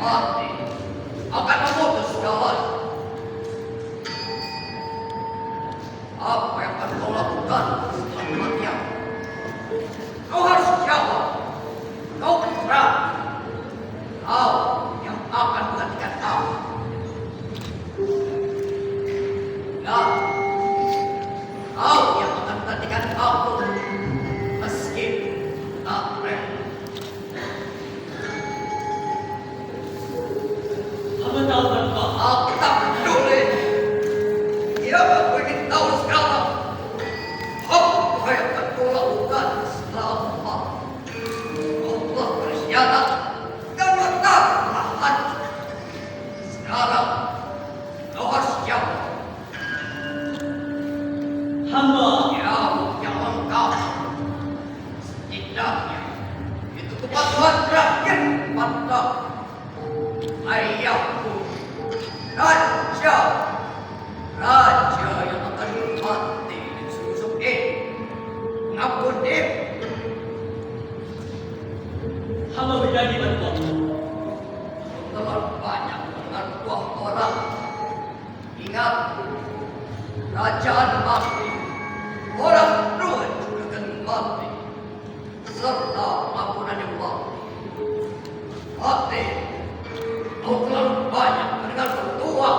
mati akan memutus kawan. Apa yang akan kau lakukan setelah kematian? Kau harus jawab. Kau berserah. Kau yang akan menggantikan aku. Ya, kau yang akan menggantikan aku. Meski tak rela. Hamba tahu Pak. Aku tak peduli. Ya, aku ingin tahu sekarang. Apa yang akan kau lakukan setelah kau telah berkhianat dan mengatakan hancur. Sekarang kau harus jawab. Hamba Jawab yang lengkap. Setidaknya itu kepatuhan terakhir pada ayahku. Raja yang akan mati di susuk ini. Ngampuni. hamba berjanji Pak. Terlalu banyak dengan buah orang. Ingat, kerajaan mati, orang tua juga akan mati, serta ampunan yang mati. Mati, kau terlalu banyak dengan bertua.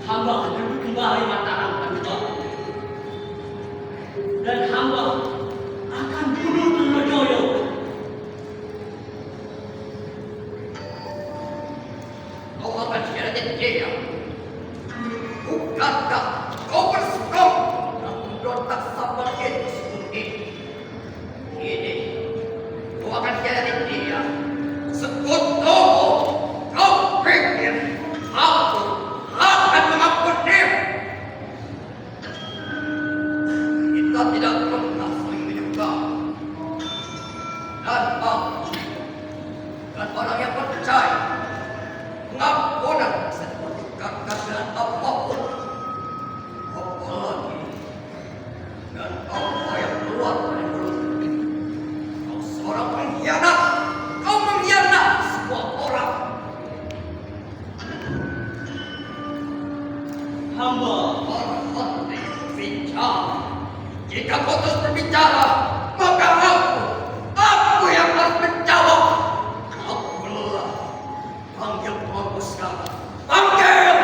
Hamba akan merebut kembali Mataram Pak. Dan hamba akan bunuh Trunojoyo. Kau akan hianatin dia. Bukankah kau bersekong dan memberontak sama itu sebelum ini? Ini, kau akan hianatin dia. Sekutu, kau pikir aku akan mengampuni? Kita tidak pernah saling menyuka. Dan aku, dan orang yang percaya, pengampunan bisa dipertukarkan dengan apapun. Apalagi dan apa yang keluar dari mulut. Kau seorang pengkhianat. Kau mengkhianati semua orang. Hamba Berhenti berbicara. Jika kau terus berbicara, maka aku yang harus menjawab. Akulah. Panggil pemangku sekarang. Panggil!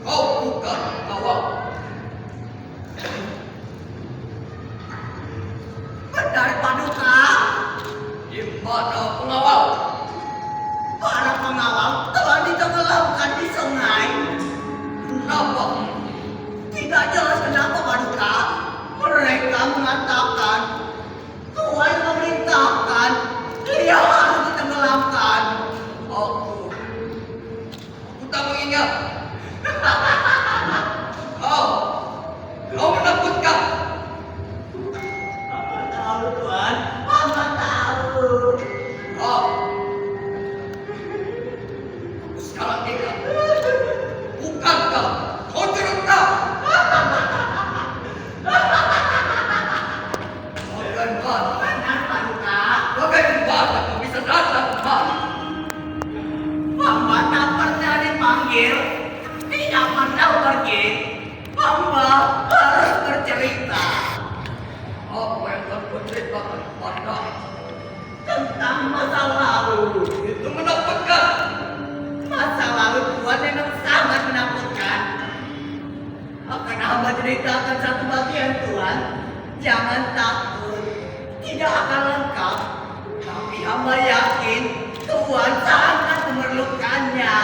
Kau bukan kawan. Benar Paduka, Di mana pengawal? para pengawal telah ditenggelamkan di sungai. Kenapa? Tidak jelas kenapa Paduka. Mereka mengatakan Tuhan memerintahkan dia harus ditenggelamkan. Aku tak mengingat. Kau menakutkan. Apa tahu Tuhan? Apa tahu? Kau sekarang ingat. Bukankah kau turut tahu bagaimana? Benar Paduka. Bagaimana kau bisa datang kemari? Hamba tak pernah dipanggil, tidak pernah pergi. Hamba harus bercerita Apa yang akan kau ceritakan kepada tentang masa lalu. itu menakutkan? Masa lalu Tuhan memang sangat menakutkan. Akan hamba ceritakan satu bagian Tuhan. Jangan takut, tidak akan lengkap. Tapi hamba yakin Tuhan sangat memerlukannya.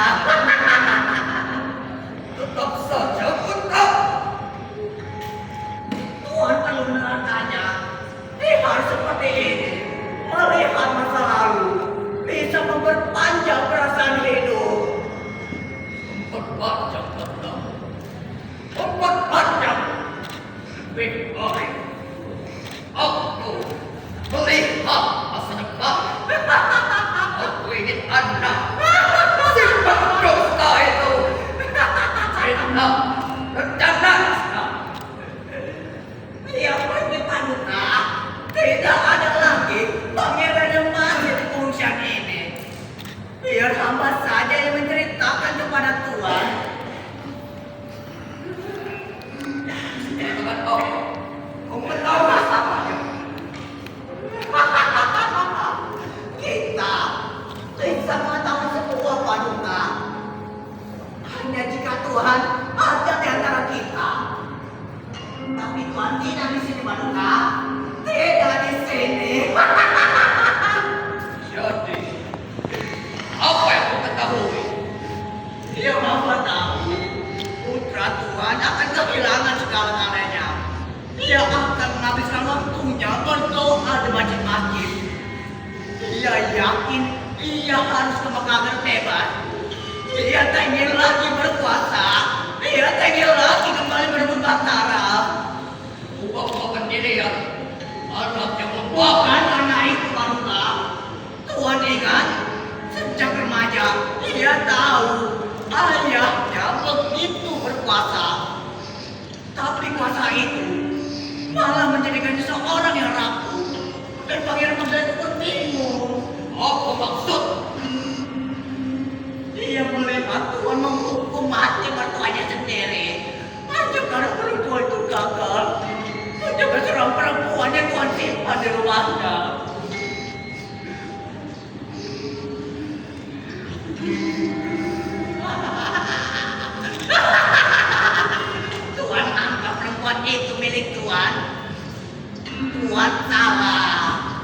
Tetap saja aku tahu. Tuhan perlu menerangkannya. Lihat seperti ini. Melihat masa lalu bisa memperpanjang perasaan hidup. Memperpanjang tentang memperpanjang lebih baik aku melihat masa depan. Aku ingin anak simpan dosa itu cerita rencana. Dia pergi Paduka. Tidak ada lagi pangeran yang masih di pengungsian ini. Biar hamba saja yang menceritakan kepada Tuhan. Dengan kau tahu masalahnya. Kita bisa mengetahui semua Paduka. Hanya jika Tuhan ada di antara kita. Tapi Tuhan tidak di sini Paduka. Tidak di sini. Jadi apa yang kau ketahui? Dia hamba tahu putra Tuhan akan kehilangan segala-galanya. Dia akan menghabiskan waktunya berdoa di masjid-masjid. Dia yakin ia harus ke Mekah bebas. Dia tak ingin lagi berkuasa. Dia tak ingin lagi kembali berebut Batara. Bukan dilihat anak yang Bukan membawa karena itu Paduka. Tuhan ingat sejak remaja dia tahu ayahnya begitu berkuasa. Tapi kuasa itu malah menjadikan seorang yang rapuh. Dan Pangeran Magda itu pun bingung. apa maksud? Dia melihat Tuhan menghukum mati mertuanya sendiri. Hanya karena perempuan itu gagal menjaga seorang perempuan yang Tuhan simpan di rumahnya. Tuhan anggap perempuan itu milik Tuhan. Tuhan salah.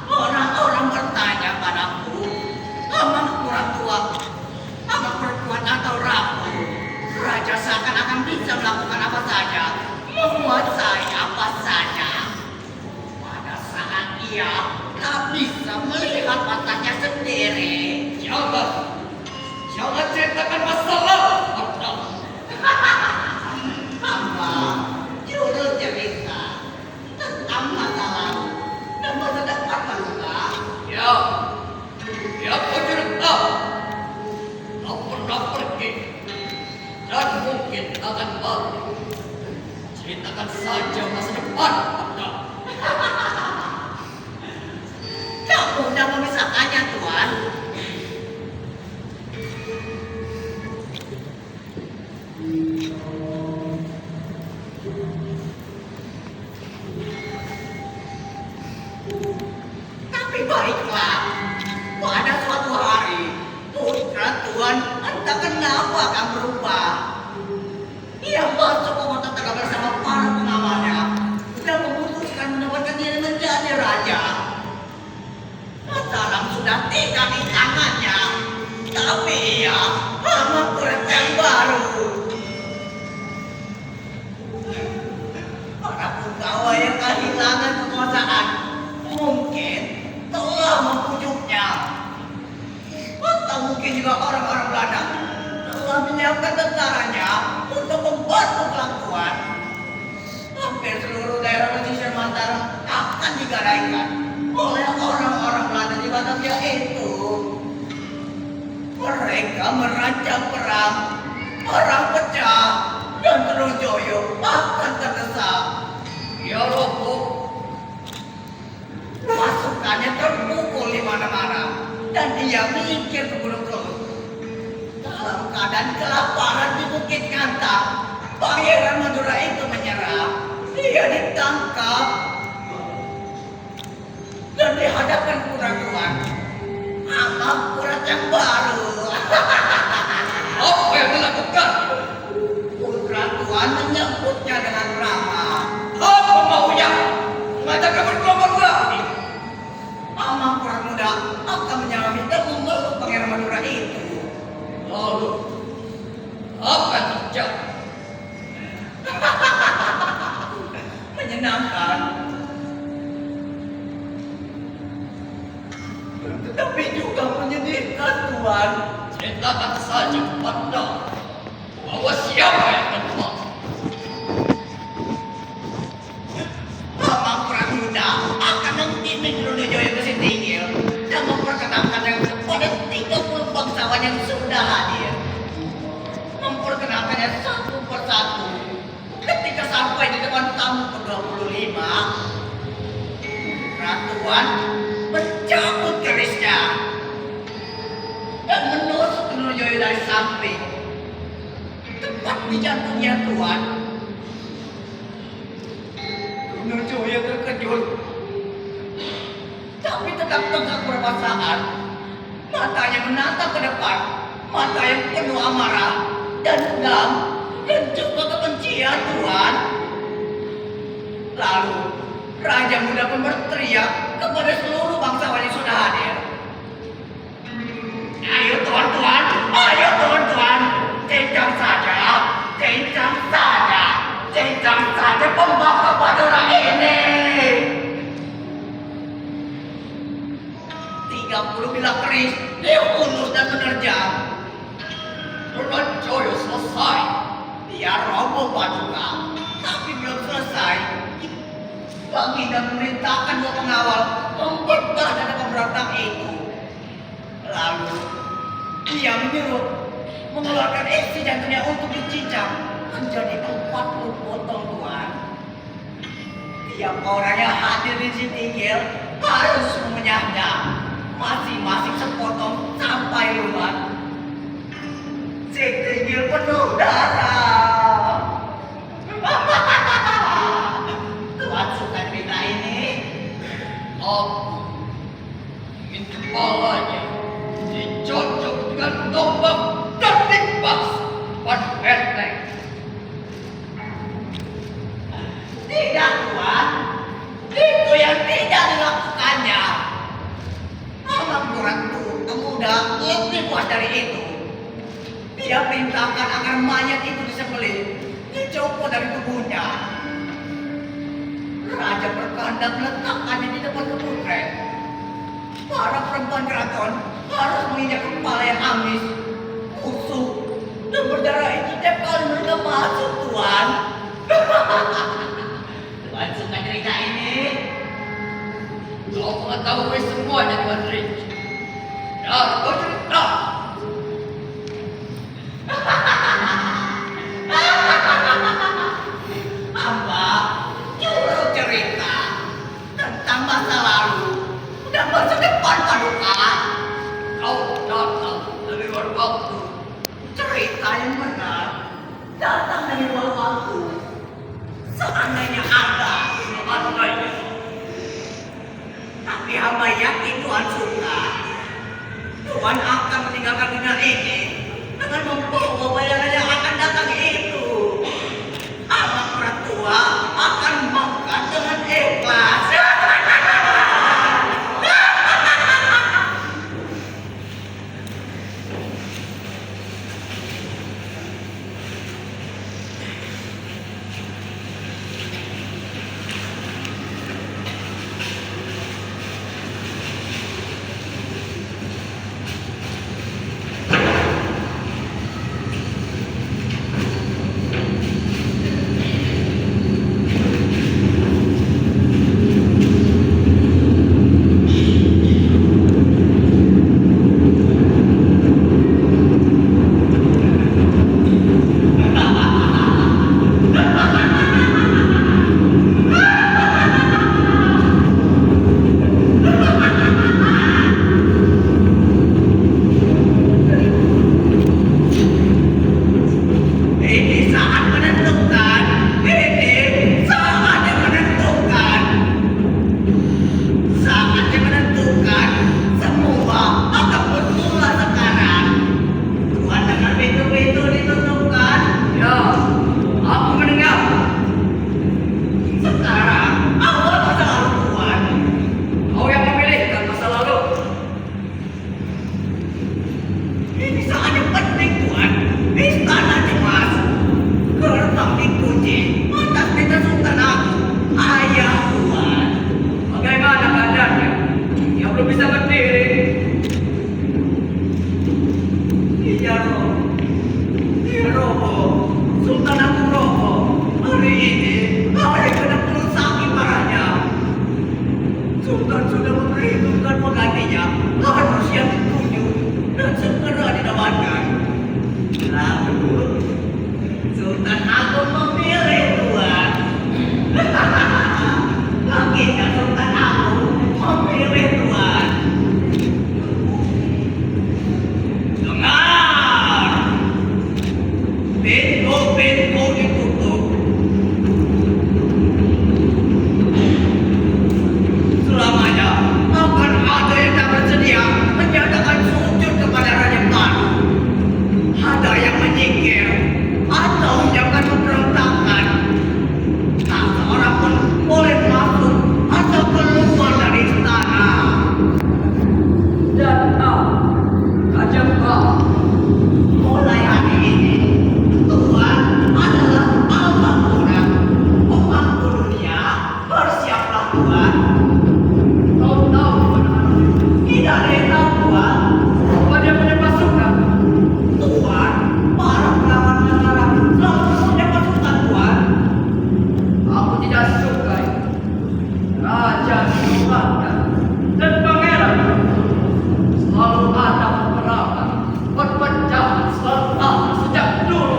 Orang-orang bertanya padaku, emang kurang tua, emang perempuan atau rapuh? Raja seakan-akan bisa melakukan apa saja, menguasai apa saja. Pada saat ia tak bisa melihat matanya sendiri. Jangan ceritakan masalah. Hamba juru cerita tentang masa lalu dan masa depan Paduka. Ya, kau cerita. Kau pernah pergi dan mungkin akan balik. Ceritakan saja masa depan Anda. Tak mudah memisahkannya Tuhan. Tapi baiklah, pada suatu hari putra Tuhan entah kenapa akan berubah. Ia masuk ke kota Tegal bersama para pengawalnya dan memutuskan menempatkan diri menjadi raja. Mataram sudah tidak di tangannya, tapi ia membuat yang baru. Para pegawai yang kehilangan kekuasaan mungkin telah membujuknya, atau mungkin juga orang-orang Belanda telah menyiapkan tentaranya untuk membantu pelakuan. Hampir seluruh daerah pesisir Mataram akan digadaikan oleh orang-orang Belanda di Batavia itu. Mereka merancang perang pecah, dan Trujoyo akan terdesak. Ya Robo, matanya terpukul di mana-mana dan dia menyingkir ke Gunung Kelut. Dalam keadaan kelaparan di Bukit Nganta, Pangeran Madura itu menyerah. Dia ditangkap dan dihadapkan putra tuan. Amangkurat yang baru. Apa yang dilakukan? Putra tuan menyambutnya dengan ramah. Apa maunya? Mengajakkan berkelompok lagi. Amangkurat muda akan menyalami dan memeluk Pangeran Madura itu. Lalu, apa yang terjadi? Menyenangkan, tetapi juga menyedihkan, Tuan. Ceritakan saja kepada bahwa siapa yang akan mati. Amangkurat muda akan mengiming Trunojoyo ke Sintinggil dan memperkenalkannya kepada 30 bangsawan yang sudah hadir. Memperkenalkannya satu persatu. Ketika sampai di depan tamu ke-25, Ratuan mencabut kerisnya dan menusuk Trunojoyo dari samping, tepat di jantungnya, Tuan. Trunojoyo terkejut, tapi tetap tegak beberapa saat. Matanya menatap ke depan, mata yang penuh amarah dan dendam dan juga kebencian, Tuan. Lalu Raja Muda pun berteriak kepada seluruh bangsawan yang sudah hadir. Ayo tuan-tuan, ayo tuan-tuan, cincang saja pembangsa Madura ini. 30 bilah keris dihunus dan menerjang. Trunojoyo selesai. Dia roboh paduka, tapi belum selesai. Baginda memerintahkan dua pengawal membedah dada pemberontak itu. Lalu dia menyuruh mengeluarkan isi jantungnya untuk dicincang menjadi 40 potong, Tuan. Tiap orang yang hadir di Sintinggil harus mengunyahnya, masing-masing sepotong sampai luar. Sintinggil penuh darah. Tuan suka cerita ini? Aku ingin kepalanya dicocok dengan tombak dan dipas pada benteng. Tidak, Tuan. Itu yang tidak dilakukannya. Amangkurat muda lebih kuat dari itu. Dia perintahkan agar mayat itu disembelih, dicopot dari tubuhnya. Raja berkehendak meletakkannya di depan keputrek. Para perempuan keraton harus menginjak kepala yang amis, busuk, dan berdarah itu tiap kali mereka masuk, Tuan. Tuan suka cerita ini? Kau mengetahui semuanya, Tuan Rinci. Nah, kau cerita. Hamba nyuruh cerita tentang masa lalu dan masa depan paduka. Kau datang dari luar waktu. Cerita yang benar datang dari luar waktu. Seandainya ada, Seandainya tapi hamba yakin Tuhan suka. Tuhan akan meninggalkan dunia ini dengan membawa bayangan yang akan datang itu. Amangkurat tua akan makan dengan ikhlas. Sultan sudah memperhitungkan penggantinya harus yang ditunjuk dan segera didapatkan. Lalu Sultan Agung memilih tuan. Akhirnya Sultan Agung memilih tuan. Dengar, pintu-pintu ditutup. Selamanya akan ada yang tak bersedia menyatakan sujud kepada Raja baru. Ada yang menyingkir atau menyiapkan pemberontakan. Tak seorang pun boleh masuk atau keluar dari istana. Dan Raja Baru Mulai hari ini, Tuhan adalah Al-Makmurah. Pemangku dunia, bersiaplah Tuhan. kau tahu benar Tidak ada yang tahu Tuhan. bahwa dia punya pasukan. Tuhan, para pelawan negara selalu punya pasukan Tuhan. Aku tidak suka itu. Raja dihormatkan dan pangeran selalu ada peperangan, perpecahan selalu ada sejak dulu.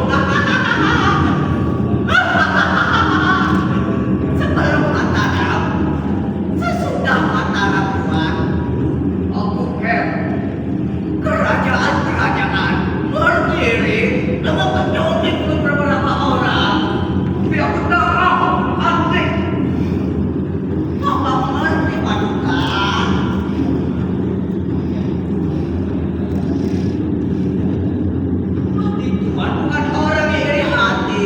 Sebelum Mataram, sesudah Mataram Tuhan, Aku heran kerajaan-kerajaan berdiri dengan penculik beberapa orang. tapi aku tak mau aneh. Apa mengerti Paduka? Tapi Tuhan bukan orang yang iri hati.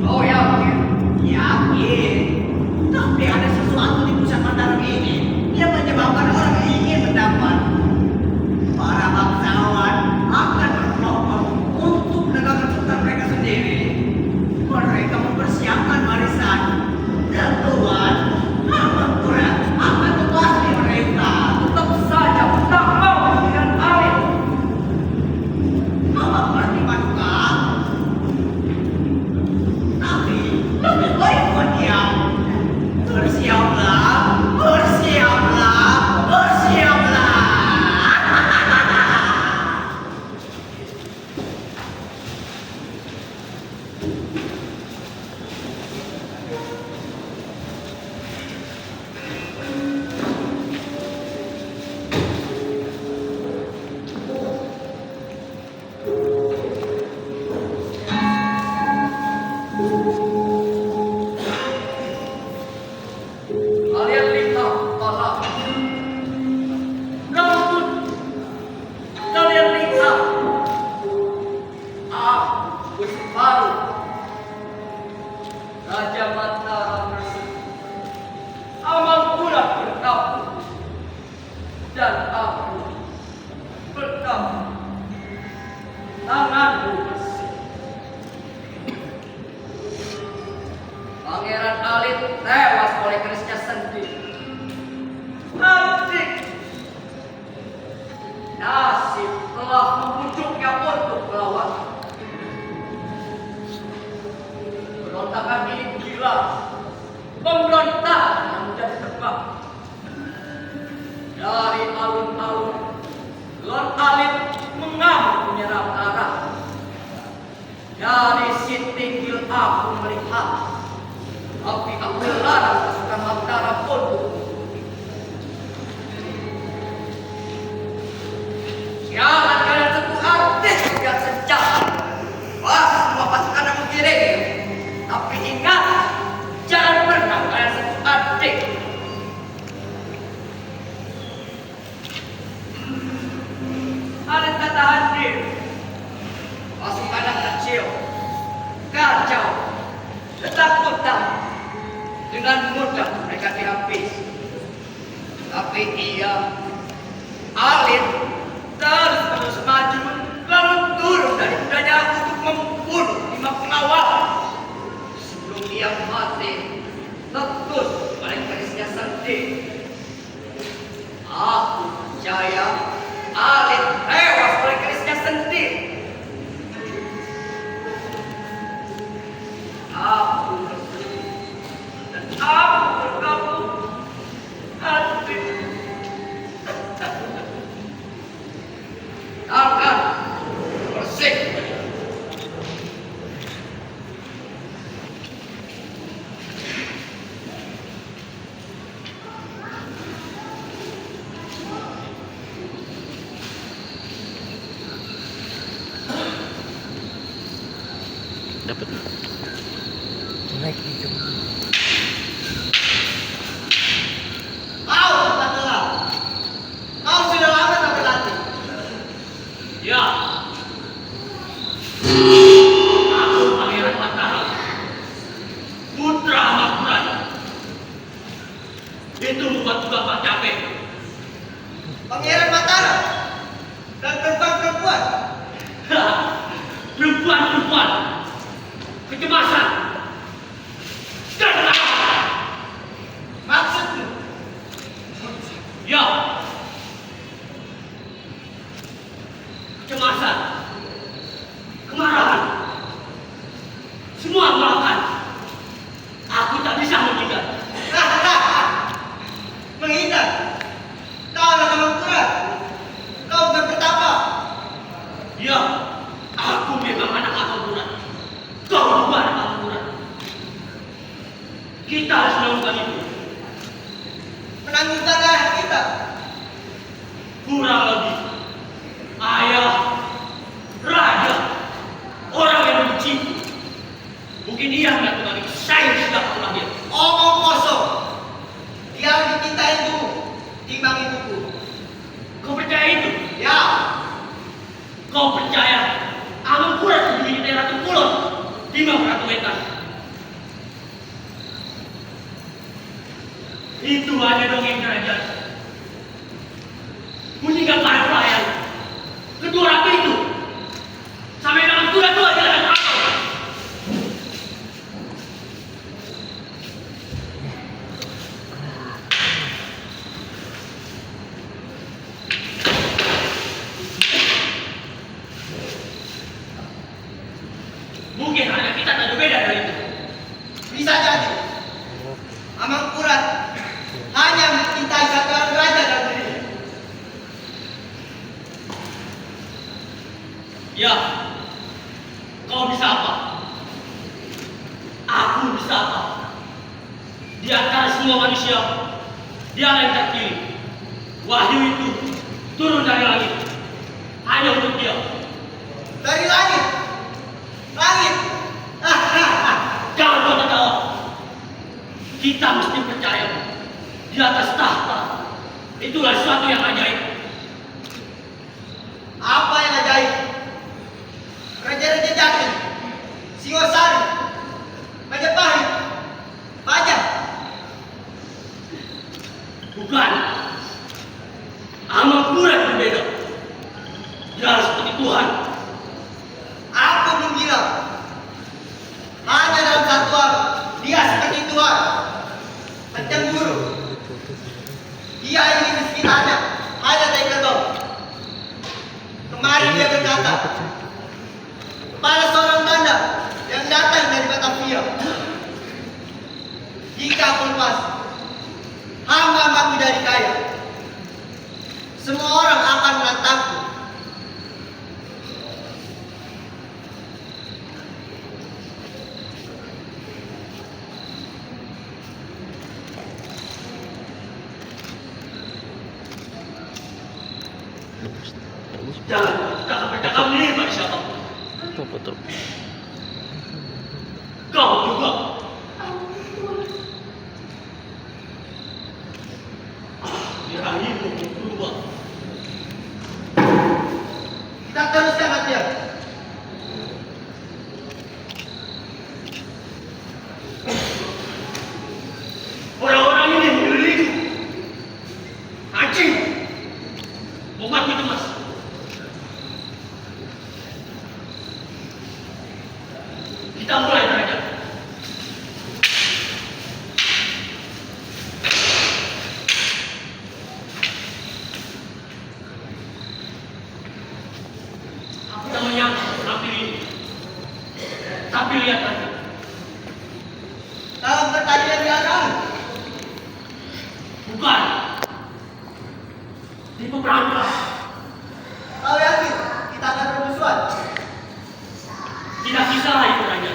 Kau yakin? Yakin. Tapi ada sesuatu di pusat Mataram ini yang menyebabkan orang ingin mendapat. Para bangsawan akan berkelompok untuk menegakkan sultan mereka sendiri. Mereka mempersiapkan barisan. Dan Tuhan Al-Makmurah akan menguasai mereka. Tetap saja aku tak mau dengan Alif. Apa mengerti Paduka? Tapi lebih baik Tuhan diam. Bersiaplah, bersiaplah, bersiaplah. Kalian lihat para rambut. Kalian lihat aku baru Raja Mataram bersekutu. Amalkulah berkabung dan aku berkabung. Tanganku bersih. Pangeran Alit tewas oleh kerisnya sendiri. Adik, nasib telah membujuknya untuk melawan. Pemberontakan ini gila. Pemberontakan yang mudah ditebak. Dari alun-alun, Lord Alit mengamuk menyerang arah. Dari Sitinggil aku melihat, tapi aku larang pasukan Mataram pun. Jangan kalian sentuh artis yang sejahat. Wah, semua pasukan aku kirim. Tapi ingat, jangan pernah kalian sentuh adik. Alit tak tahan diri. Pasukan yang kecil, kacau, ketakutan. Dengan mudah mereka dihabis. Tapi ia, Alit, terus maju lalu turun dari kudanya untuk membunuh 5 pengawal. Sebelum ia mati, letus pada kerisnya sendiri. Aku percaya Alit tewas oleh kerisnya sendiri. Aku bersedih dan aku berkabung. Hati dapat naik hijau. Kau bukan telah. Kau sudah lama tak berlatih. Ya. Aku Pangeran Mataram, putra Mahapurana. Itu membuat bapak capek. Pangeran Mataram dan perempuan-perempuan. Perempuan-perempuan, kecemasan, dan kemarahan. Maksudmu? Ya, kecemasan, kemarahan, semua melakukan. Aku tak bisa menghindar. Menghindar. Kau adalah Kamangkurat. Kau berpertapa. Ya, aku memang anak Kamangkurat. Kau juga anak Kamangkurat. Kita harus melakukan itu. Menanggung tangga kita. Kurang lebih ayah, raja, orang yang benci. Mungkin ia melakukan itu. Saya sudah pernah dia. Omong kosong. Dia lebih cintai itu timbang ibuku. Kau percaya itu? Ya. Kau percaya Amangkurat lebih dicintai Ratu Kulon timbang Ratu Wetan? Itu hanya dongeng kerajaan. Meninggal para pelayan. Kedua ratu itu sampai dengan Amangkurat dua jalan apa? Mungkin hanya kita tak berbeda dari itu. Bisa jadi. Amangkurat hanya mencintai satu orang raja dan dirinya. Ya, kau bisa apa? Aku bisa apa? Di antara semua manusia, dia yang terpilih. Wahyu itu turun dari langit, hanya untuk dia. Dari langit. Langit. Jangan kau tertawa. Kita mesti percaya di atas tahta itulah sesuatu yang ajaib. Apa yang ajaib? Raja-raja Jatin, Singosari, Majapahit, Pajang. Bukan. Amangkurat berbeda. Dia seperti Tuhan. Aku belum bilang. Hanya dalam satu hal, dia seperti Tuhan. Pencemburu. Dia ingin sekitarnya hanya Taekwondo. Kemarin dia berkata, kepada seorang tanda yang datang dari Batavia, jika aku lepas hamba-hambaku dari kaya, semua orang akan menantangku. Jangan bercakap ini pada siapa. Betul. Kau juga. Birahimu berubah. Kita teruskan latihan. Orang-orang ini mengelilingi. Anjing. Memaki cemas. Kita mulai saja. Aku tak menyangka menampil ini. Tapi lihat nanti. Dalam pertandingan biarkan. Bukan. Di peperangkap. Kau yakin kita akan bermusuhan? Tidak bisa itu raja.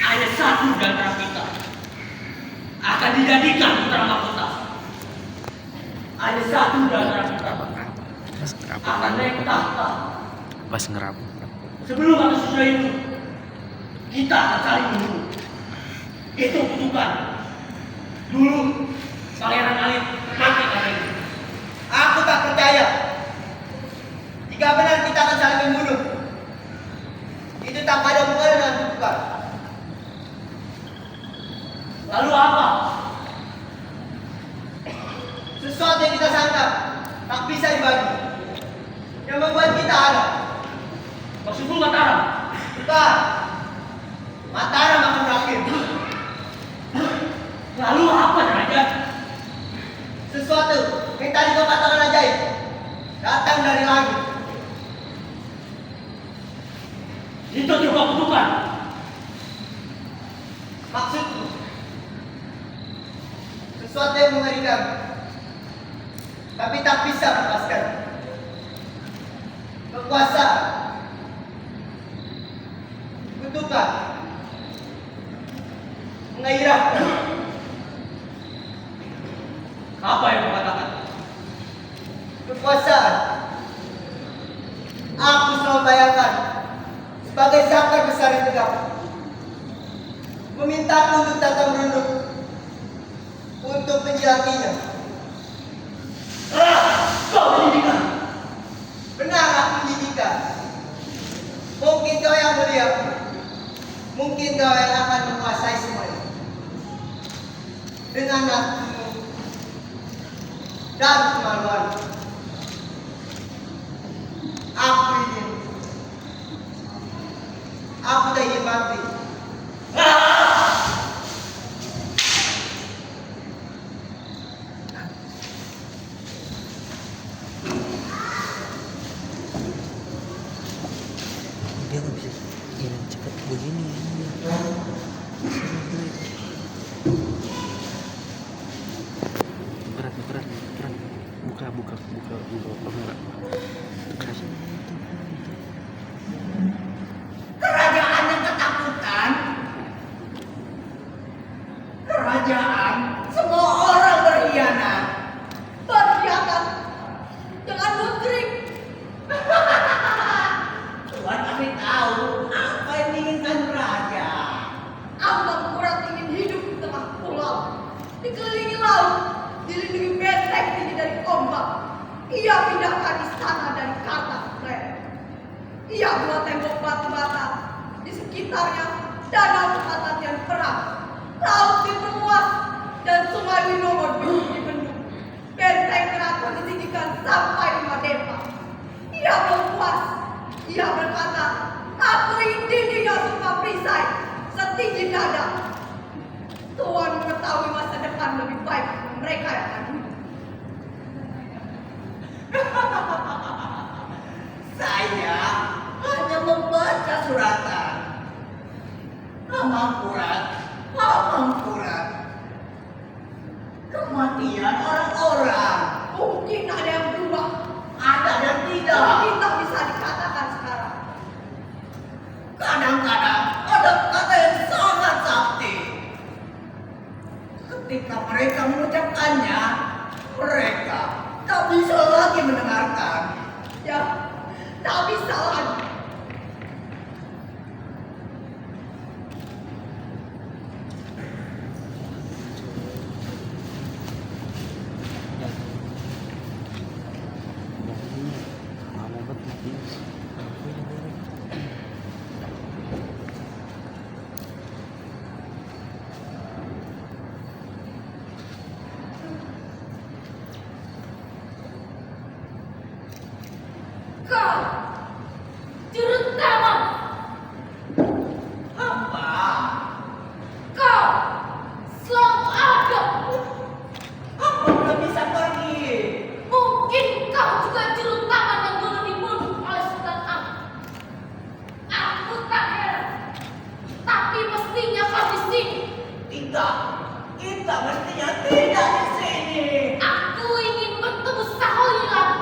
Ada satu di antara kita akan dijadikan putra mahkota. Ada satu di antara kita akan naik tahta. Pas ngerap. Sebelum atau sesudah itu, kita akan saling membunuh. Itu kutukan. Dulu Pangeran Alit mati karena itu. Aku tak percaya. Jika benar kita akan saling membunuh, itu tak ada hubungan dengan kutukan. Lalu apa? Sesuatu yang kita sangka tak bisa dibagi, yang membuat kita ada. Maksudmu Mataram? Bukan. Mataram akan berakhir. Lalu apa derajat? Sesuatu yang tadi kau katakan ajaib datang dari langit. Itu juga kutukan. Maksudku sesuatu yang mengerikan, tapi tak bisa melepaskan. Kekuasaan, kutukan, menggairahkan. Apa yang kau katakan? Kekuasaan, aku selalu bayangkan sebagai zakar besar yang tegak, memintaku untuk datang merunduk untuk menjelakinya. Kau mendidikan. Benar aku mendidikan. Mungkin kau yang mulia, mungkin kau yang akan menguasai semuanya. Dengan aku dan kemaluan, aku tak ingin mati. Dia nggak bisa hilang cepat begini. Berat. Buka kamera. Keras. Kerajaan yang ketakutan, kerajaan semua orang berkhianat, dengan mudrik. Tuhan kami tahu apa yang diinginkan raja. Amang Kurat ingin hidup di tengah pulau, dikelilingi laut, dilindungi benteng tinggi dari ombak. Ia pindahkan istana dari kata Fred. Ia buat tembok batu bata di sekitarnya, danau kematian perang, laut diperluas, dan sungai Winomo dibendung. Benteng keraton ditinggikan sampai di Madepa. Ia belum puas. Ia berkata, aku ingin dindingnya semua perisai setinggi dada. Tuhan mengetahui masa depan lebih baik mereka yang akan hidup. Saya hanya membaca suratan. Amang Kurat. Kematian orang-orang. Mungkin ada yang berubah. Ada dan tidak. Mungkin tak bisa dikatakan sekarang. Kadang-kadang ada kata yang sangat sakti. Ketika mereka mengucapkannya, mereka tak bisa lagi mendengarkan. Ya, tak bisa lagi. Kau, Jurutama, Apa? kau selalu ada. Apa belum bisa pergi? Mungkin kau juga Jurutama yang dulu dibunuh oleh Sultan Am. Aku tak heran, tapi mestinya kau di sini. Tidak. Kita mestinya tidak di sini. Aku ingin bertemu Sahoy lagi.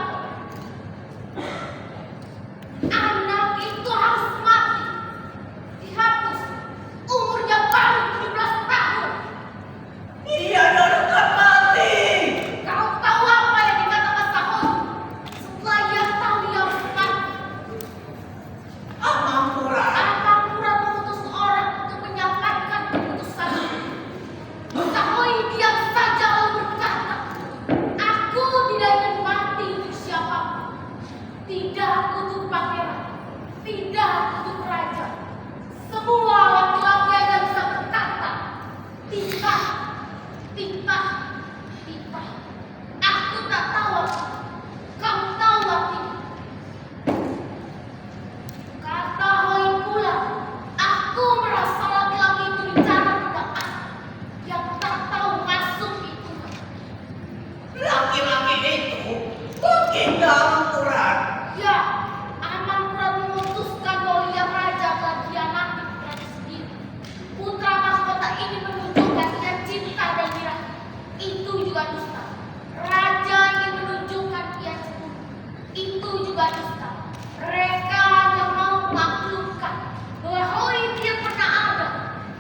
Dinda Amangkurat. Ya, Amangkurat memutuskan bahwa ia raja telah dianati putranya sendiri. Putra mahkota ini menunjukkan dia cinta dan birahi. Itu juga dusta. Raja ingin menunjukkan ia cemburu. Itu juga dusta. Mereka yang mau memaklumkan bahwa hari dia pernah ada.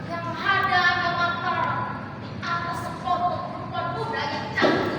Yang ada Mataram di atas sepotong perempuan muda yang cantik.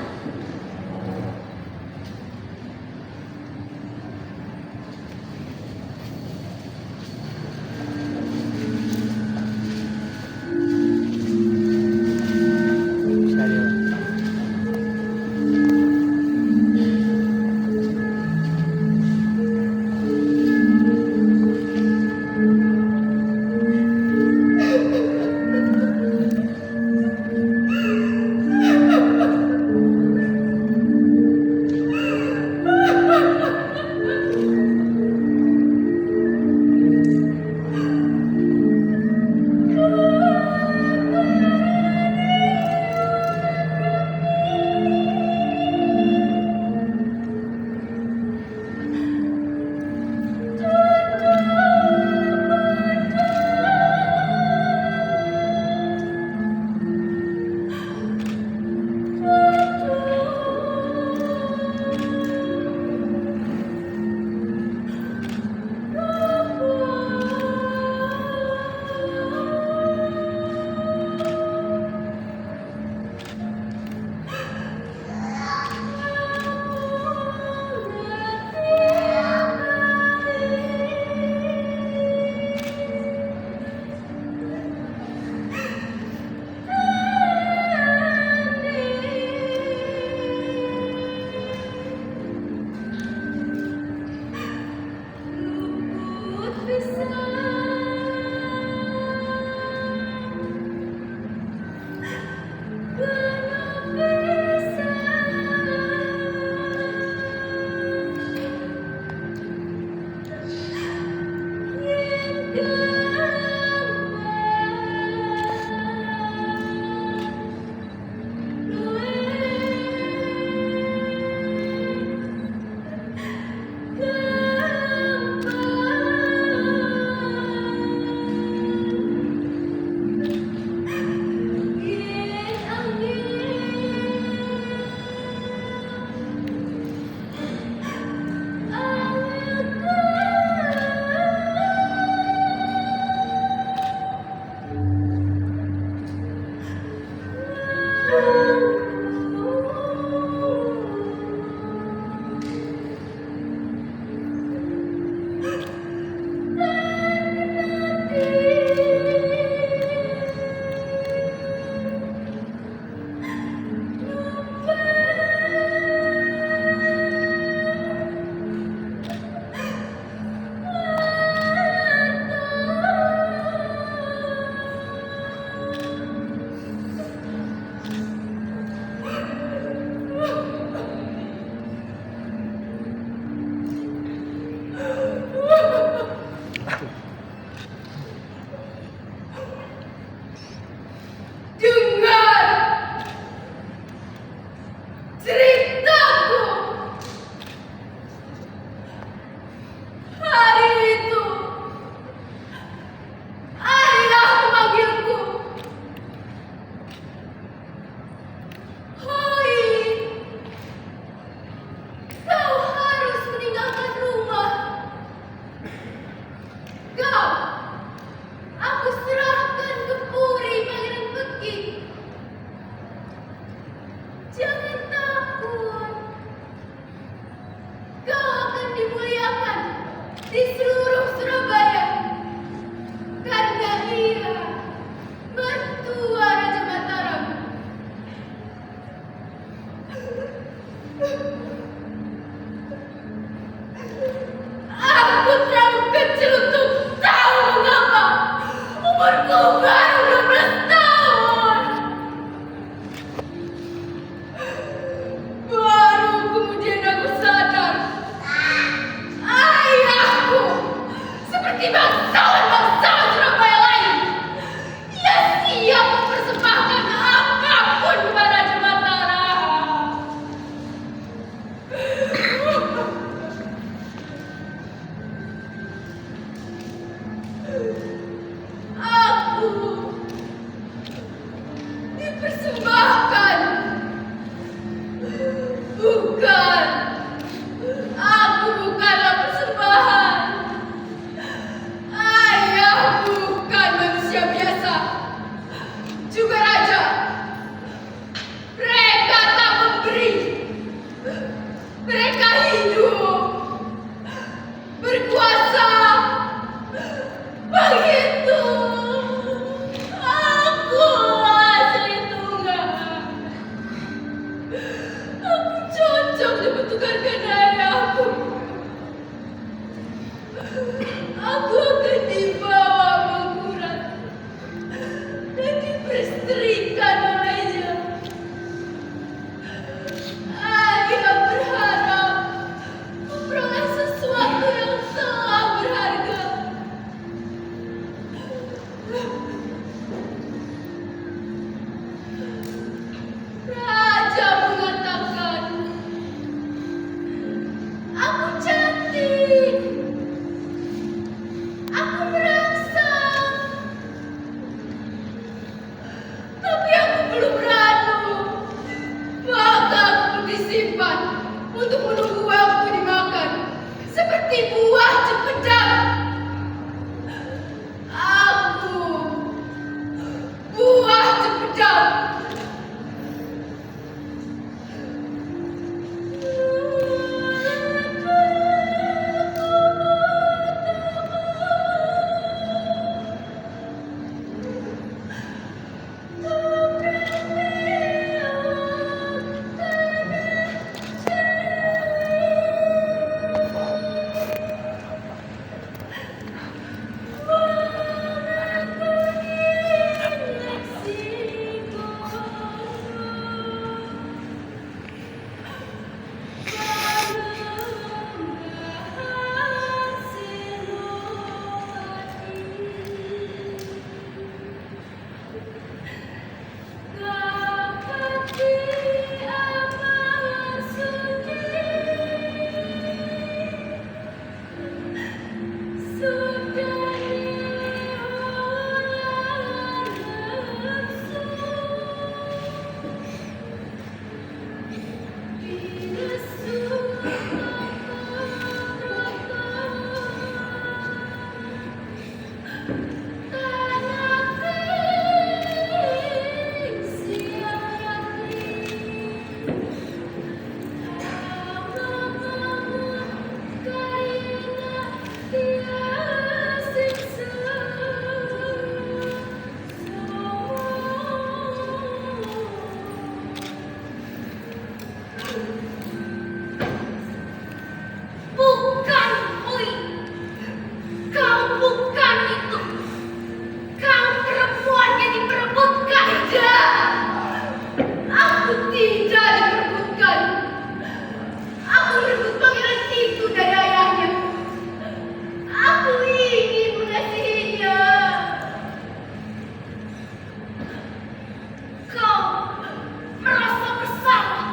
tukarkan ayahku. Aku akan dibawa mengkurat dan diperseterikan olehnya. Ayah berharap memperoleh sesuatu yang telah berharga. Raja mengatakan, aku cantik, aku merangsang, tapi aku belum ranu. Maka aku disimpan untuk menunggu waktu dimakan, seperti buah cempedak. Aku buah cempedak. Bukan, Ui. Kau bukan itu. Kau perempuan yang diperebutkan. Tidak. Aku tidak diperebutkan. Aku merebut pangeran itu dari ayahnya. Aku ingin mengasihinya. Kau merasa bersalah.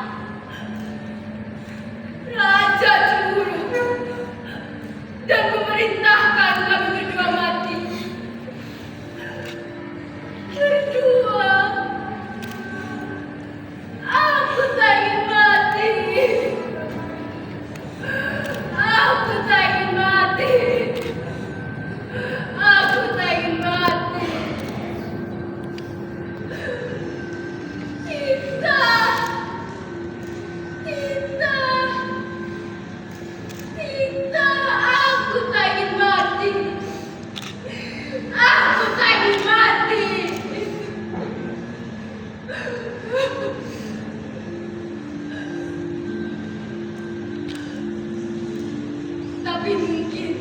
Raja cemburu dan memerintahkan kami berdua mati. Berdua. Aku tak ingin mati. Aku tak ingin mati. Aku tak ingin mati. Tita. Tita. Tita, aku tak ingin mati. Aku tak ingin mati. Tapi mungkin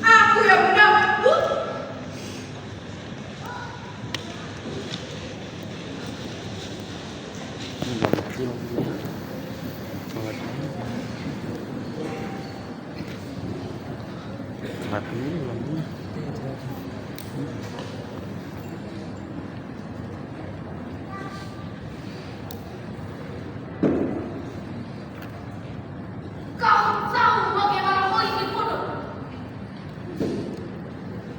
aku yang menang. Kau tahu bagaimana Oi dibunuh?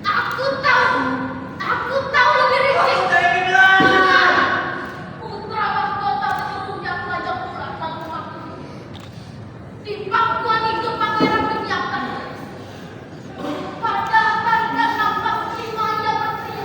Aku tahu. Aku tahu lebih rinci. Putra mahkota seluruhnya mengajak pulang lalu mati. Di pangkuan itu pangeran menyiapkan. Pada harga nafas lima ia berteriak.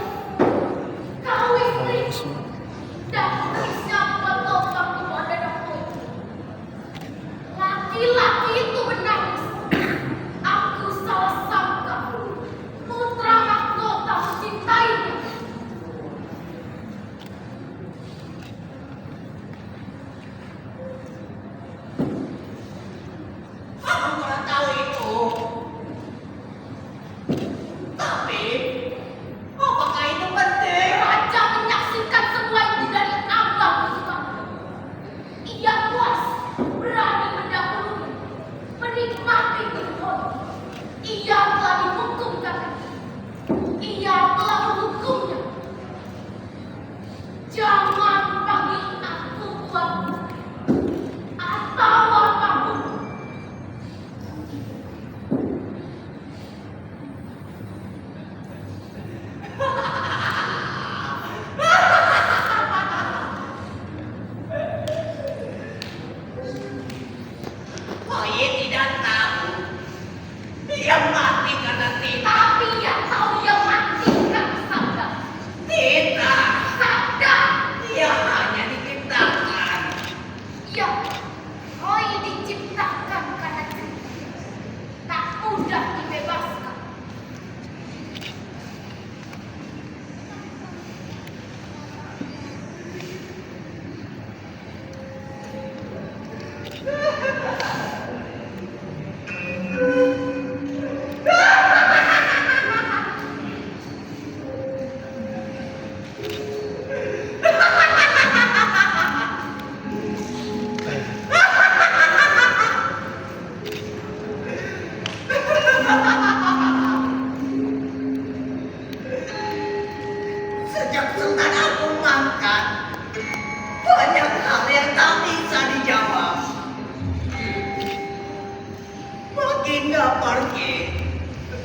pergi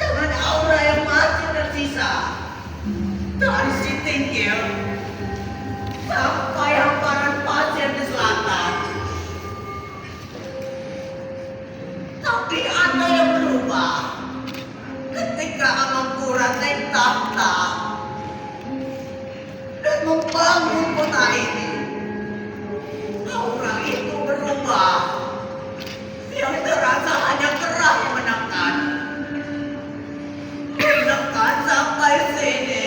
dengan aura yang masih tersisa dari si Tingkil sampai hamparan pasir di selatan. Tapi ada yang berubah ketika Amangkurat naik tahta dan membangun kota ini. Aura itu berubah. Yang terasa hanya kerah yang menekan. Menekan sampai sini.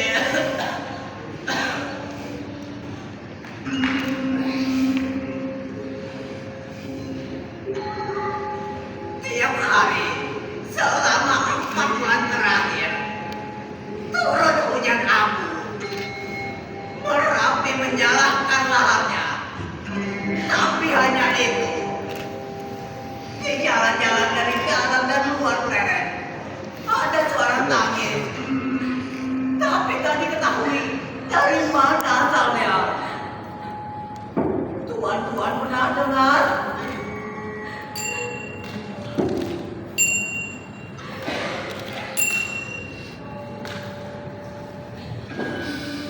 Tiap hari selama 4 bulan terakhir turun hujan abu. Merapi menyalahkan lahannya. Tapi hanya itu. Di jalan-jalan dari dalam dan luar pleret ada suara tangis. Tapi tak diketahui dari mana asalnya. Tuan-tuan pernah dengar?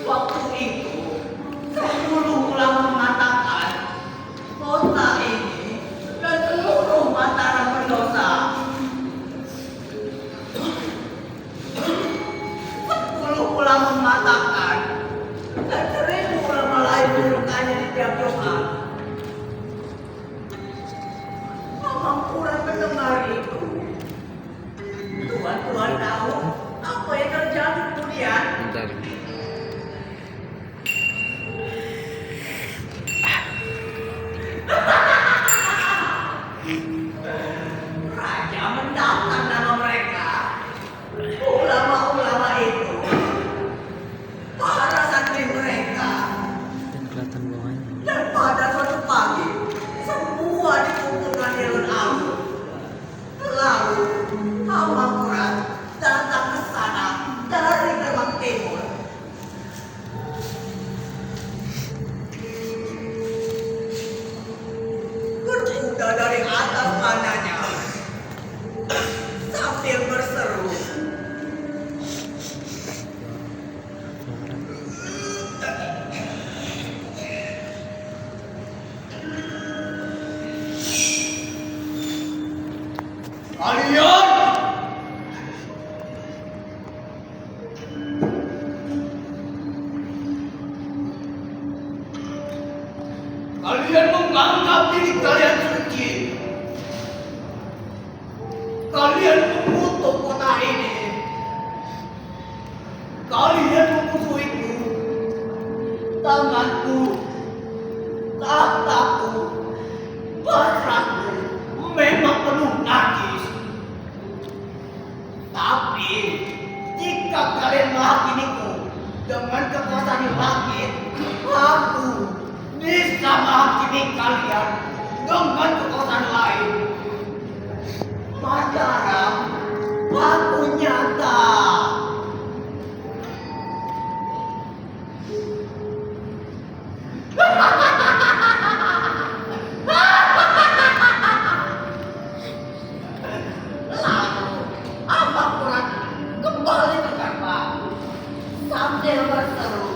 Waktu itu 10 ulama mengatakan kota ini dan seluruh Mataram berdosa. 10 ulama mengatakan dan 1000 ulama lain menurunkannya di tiap Jumat. Amangkurat mendengar itu. Tuan-tuan tahu apa yang terjadi kemudian? Bentar. Raja mendaftar nama mereka. Ulama-ulama itu, para santri mereka, Dan kelihatan bawahnya. dan pada suatu pagi semua dikumpulkan di alun-alun. Lalu Amangkurat datang ke sana dari gerbang timur. Berkuda dari atas panahnya sambil berseru. Kalian menganggap diri kalian suci. Kalian mengutuk kota ini. Kalian memusuhiku. Tanganku, tahtaku, batraku memang penuh najis. Tapi jika kalian menghakimiku dengan kekuasaan di langit, aku bisa menghakimi kalian dengan kekuasaan lain. Mataram, aku nyata. Lalu Amangkurat kembali ke gerbang sambil berseru.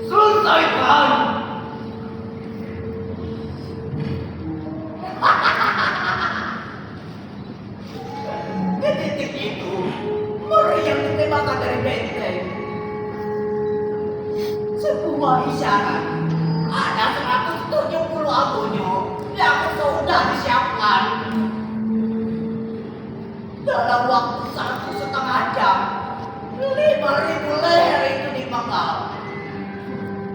Selesaikan. Di titik itu, meriam ditembakkan dari benteng. Sebuah isyarat. Ada 170 abonyo yang sudah disiapkan. Dalam waktu 1,5 jam, 5.000 leher itu dipangkal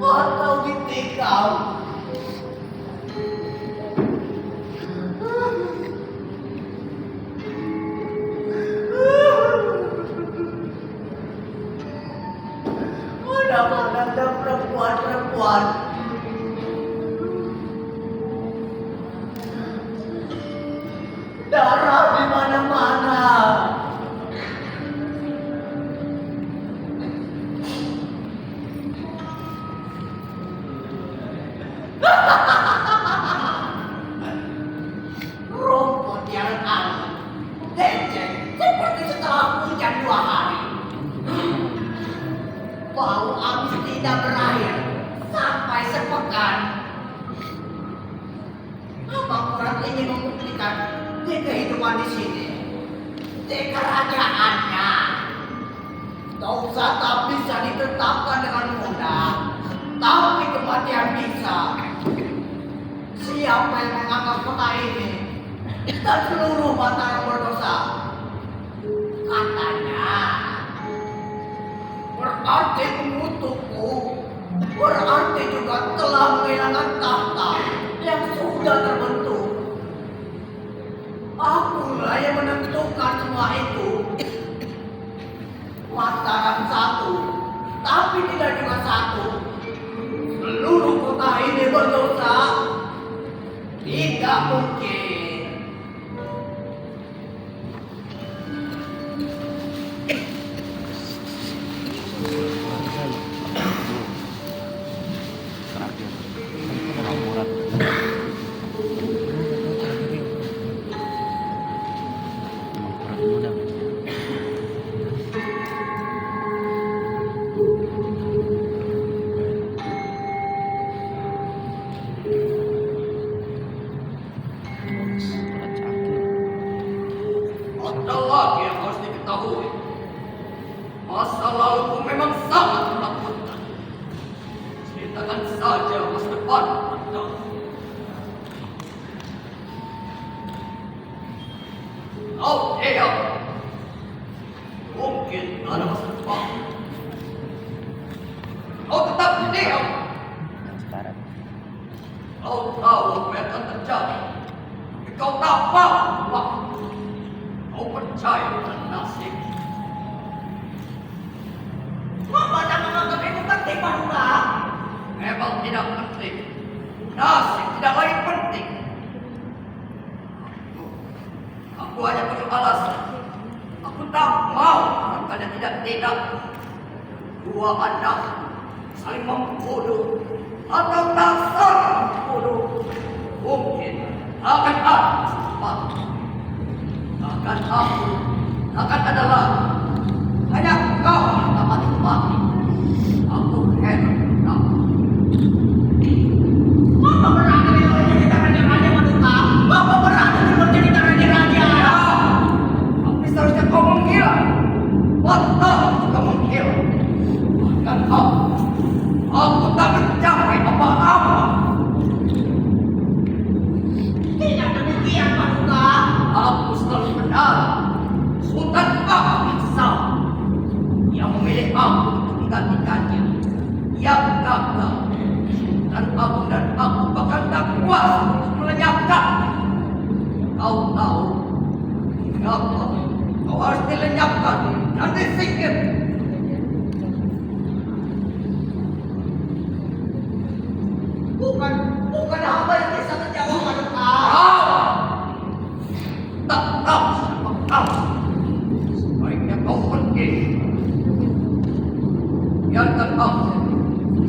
atau ditikam. Mana-mana ada perempuan-perempuan. Darah di mana-mana. ingin membuktikan di kehidupan di sini, di kerajaannya, dosa tak bisa ditetapkan dengan mudah, tapi kematian bisa. Siapa yang menganggap kota ini dan seluruh Mataram berdosa, katanya berarti mengutukku, berarti juga telah menghilangkan tahta yang sudah terbentuk. Akulah yang menentukan semua itu. Mataram satu, tapi tidak juga satu. Seluruh kota ini berdosa. Tidak mungkin. Ada lagi yang harus diketahui. Masa laluku memang sangat menakutkan. Ceritakan saja masa depan Anda. Kau diam. Mungkin ada masa depan. Kau tetap diam. Kau tahu apa yang akan terjadi. Kau tak mau waktu. Kau percaya dengan nasib. Mama jangan menganggap itu penting, Paduka. Memang tidak penting. Nasib tidak lagi penting. Aku hanya perlu alasan. Aku tak mau kalian tidak. Dua anak saling membunuh atau tak saling membunuh. Mungkin akan ada kesempatan. Akan aku, akan adalah hanya kau yang dapat mati. Aku heran kamu. Bapak berada di menjadi raja-raja Paduka. Bapak berada di menjadi raja-raja. Tapi seharusnya kau menghilang. Mata juga menghilang. Bahkan aku tak mencapai apa-apa. Tidak demikian, Paduka. Aku selalu benar. Sultan aku yang salah. Yang memilih aku untuk menggantikannya. Yang gagal. Sultan aku dan aku bahkan tak kuasa untuk melenyapkan. Kau tahu mengapa kau harus dilenyapkan dan disingkir? Bukan hamba yang bisa menjawab, Paduka. Tak tahu siapa kau. Sebaiknya kau pergi. Biarkan aku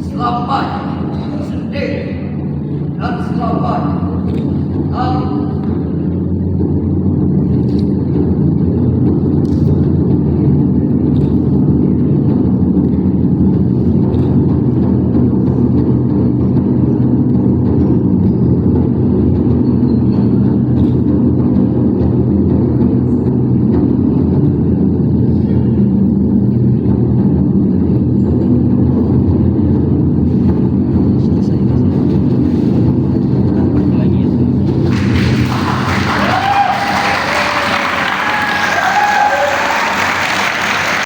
selamanya sendiri dan selamanya. Aku